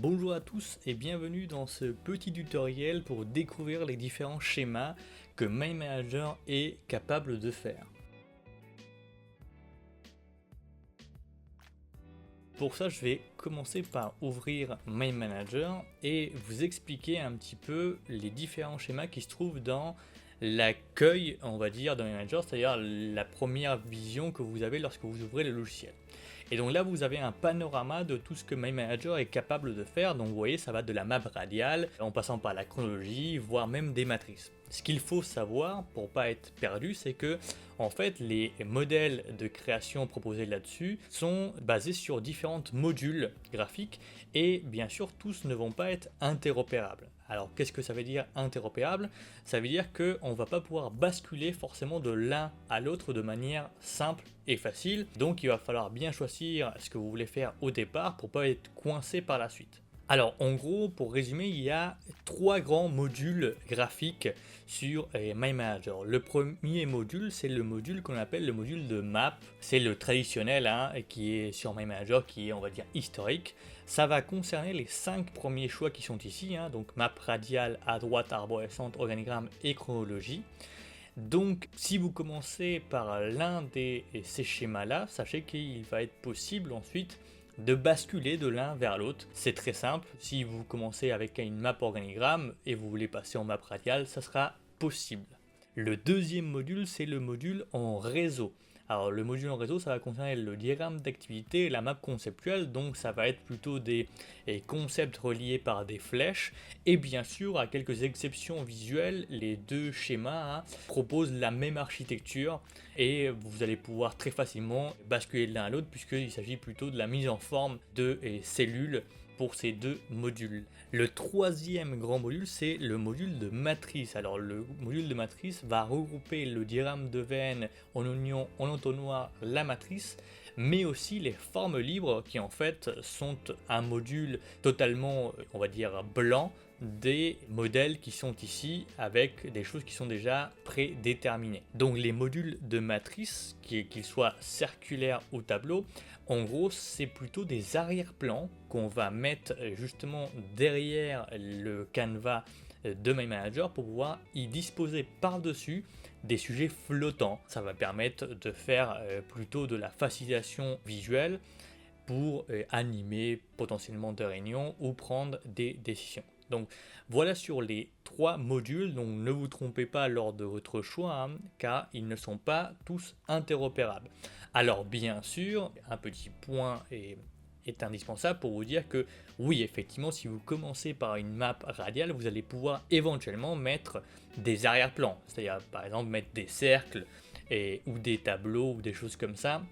Bonjour à tous et bienvenue dans ce petit tutoriel pour découvrir les différents schémas que MyManager est capable de faire. Pour ça, je vais commencer par ouvrir MyManager et vous expliquer un petit peu les différents schémas qui se trouvent dans l'accueil, on va dire, de MyManager, c'est-à-dire la première vision que vous avez lorsque vous ouvrez le logiciel. Et donc là, vous avez un panorama de tout ce que MyManager est capable de faire. Donc vous voyez, ça va de la map radiale, en passant par la chronologie, voire même des matrices. Ce qu'il faut savoir pour pas être perdu, c'est que en fait, les modèles de création proposés là-dessus sont basés sur différents modules graphiques et bien sûr, tous ne vont pas être interopérables. Alors, qu'est-ce que ça veut dire interopérable? Ça veut dire qu'on ne va pas pouvoir basculer forcément de l'un à l'autre de manière simple et facile. Donc, il va falloir bien choisir ce que vous voulez faire au départ pour ne pas être coincé par la suite. Alors en gros, pour résumer, il y a trois grands modules graphiques sur MyManager. Le premier module, c'est le module qu'on appelle le module de map. C'est le traditionnel qui est sur MyManager, qui est on va dire historique. Ça va concerner les 5 premiers choix qui sont ici, donc map radiale, à droite, arborescente, organigramme et chronologie. Donc si vous commencez par l'un de ces schémas-là, sachez qu'il va être possible ensuite de basculer de l'un vers l'autre. C'est très simple, si vous commencez avec une map organigramme et vous voulez passer en map radiale, ça sera possible. Le deuxième module, c'est le module en réseau. Alors le module en réseau, ça va concerner le diagramme d'activité et la map conceptuelle, donc ça va être plutôt des concepts reliés par des flèches, et bien sûr, à quelques exceptions visuelles, les deux schémas proposent la même architecture, et vous allez pouvoir très facilement basculer de l'un à l'autre, puisqu'il s'agit plutôt de la mise en forme de cellules pour ces deux modules. Le troisième grand module, c'est le module de matrice. Alors le module de matrice va regrouper le diagramme de Venn en oignon, en entonnoir, la matrice, mais aussi les formes libres qui en fait sont un module totalement, on va dire, blanc des modèles qui sont ici avec des choses qui sont déjà prédéterminées. Donc les modules de matrice, qu'ils soient circulaires ou tableau, en gros c'est plutôt des arrière-plans qu'on va mettre justement derrière le canevas de MyManager pour pouvoir y disposer par-dessus des sujets flottants. Ça va permettre de faire plutôt de la facilitation visuelle pour animer potentiellement des réunions ou prendre des décisions. Donc voilà sur les trois modules, donc ne vous trompez pas lors de votre choix, car ils ne sont pas tous interopérables. Alors bien sûr, un petit point est indispensable pour vous dire que oui, effectivement, si vous commencez par une map radiale, vous allez pouvoir éventuellement mettre des arrière-plans, c'est-à-dire par exemple mettre des cercles ou des tableaux ou des choses comme ça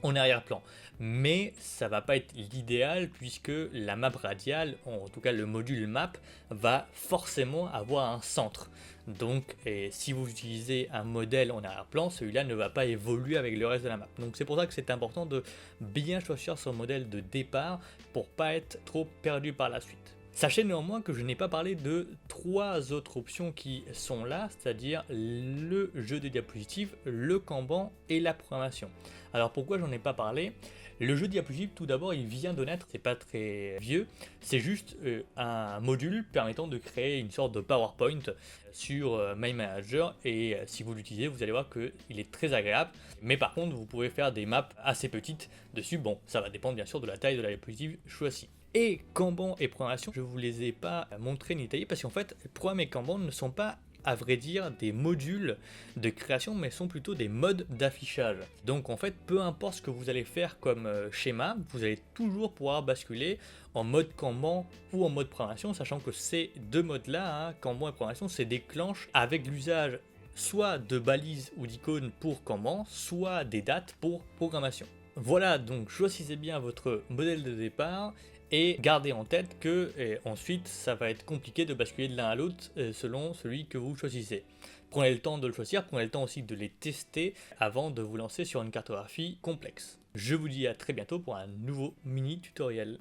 en arrière-plan, mais ça va pas être l'idéal puisque la map radiale, en tout cas le module map, va forcément avoir un centre. Donc si vous utilisez un modèle en arrière-plan, celui-là ne va pas évoluer avec le reste de la map. Donc c'est pour ça que c'est important de bien choisir son modèle de départ pour pas être trop perdu par la suite. Sachez néanmoins que je n'ai pas parlé de trois autres options qui sont là, c'est-à-dire le jeu de diapositives, le Kanban et la programmation. Alors pourquoi j'en ai pas parlé? Le jeu de diapositives, tout d'abord, il vient de naître, c'est pas très vieux, c'est juste un module permettant de créer une sorte de PowerPoint sur MyManager, et si vous l'utilisez, vous allez voir qu'il est très agréable, mais par contre, vous pouvez faire des maps assez petites dessus. Bon, ça va dépendre bien sûr de la taille de la diapositive choisie. Et Kanban et programmation, je ne vous les ai pas montrés ni taillés parce qu'en fait, programme et Kanban ne sont pas, à vrai dire, des modules de création, mais sont plutôt des modes d'affichage. Donc en fait, peu importe ce que vous allez faire comme schéma, vous allez toujours pouvoir basculer en mode Kanban ou en mode programmation, sachant que ces deux modes-là, Kanban et programmation, se déclenchent avec l'usage soit de balises ou d'icônes pour Kanban, soit des dates pour programmation. Voilà, donc choisissez bien votre modèle de départ et gardez en tête que ensuite ça va être compliqué de basculer de l'un à l'autre selon celui que vous choisissez. Prenez le temps de le choisir, prenez le temps aussi de les tester avant de vous lancer sur une cartographie complexe. Je vous dis à très bientôt pour un nouveau mini tutoriel.